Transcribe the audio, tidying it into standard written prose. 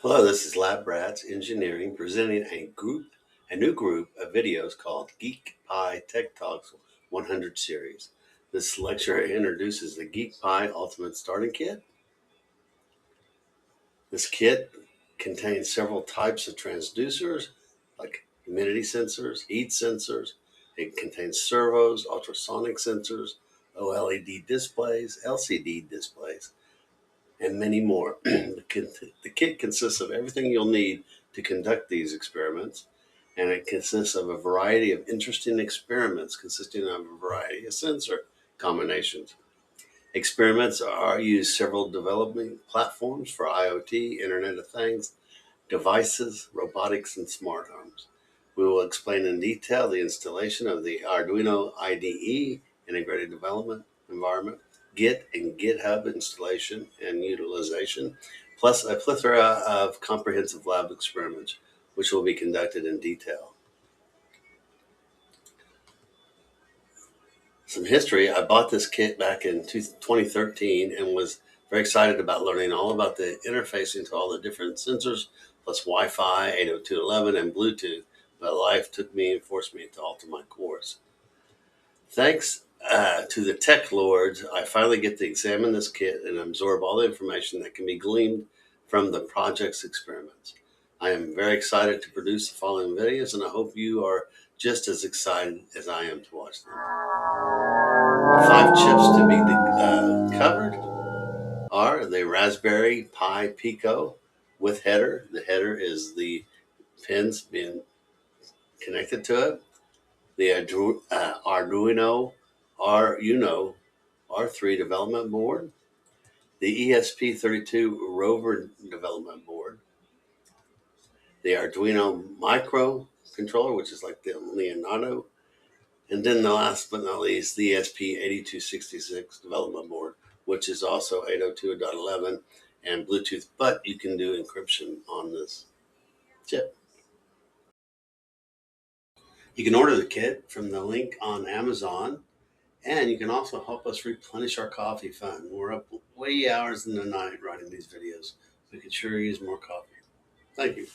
Hello, this is Lab Rats Engineering presenting a new group of videos called GeeekPi Tech Talks 100 series. This lecture introduces the GeeekPi Ultimate Starting Kit. This kit contains several types of transducers like humidity sensors, heat sensors. It contains servos, ultrasonic sensors, OLED displays, LCD displays, and many more. The kit consists of everything you'll need to conduct these experiments, and it consists of a variety of interesting experiments consisting of a variety of sensor combinations. Experiments use several development platforms for IoT, Internet of Things, devices, robotics, and smart homes. We will explain in detail the installation of the Arduino IDE, Integrated Development Environment, Git and GitHub installation and utilization, plus a plethora of comprehensive lab experiments, which will be conducted in detail. Some history. I bought this kit back in 2013 and was very excited about learning all about the interfacing to all the different sensors, plus Wi-Fi, 802.11, and Bluetooth. But life took me and forced me to alter my course. Thanks to the tech lords, I finally get to examine this kit and absorb all the information that can be gleaned from the project's experiments. I am very excited to produce the following videos, and I hope you are just as excited as I am to watch them. 5 chips to be covered are the Raspberry Pi Pico with header. The header is the pins being connected to it. The Arduino Uno R3 development board. The ESP32 Rover development board. The Arduino microcontroller, which is like the Leonardo. And then the last but not least, the ESP8266 development board, which is also 802.11 and Bluetooth, but you can do encryption on this chip. You can order the kit from the link on Amazon, and you can also help us replenish our coffee fund. We're up way hours in the night writing these videos. We could sure use more coffee. Thank you.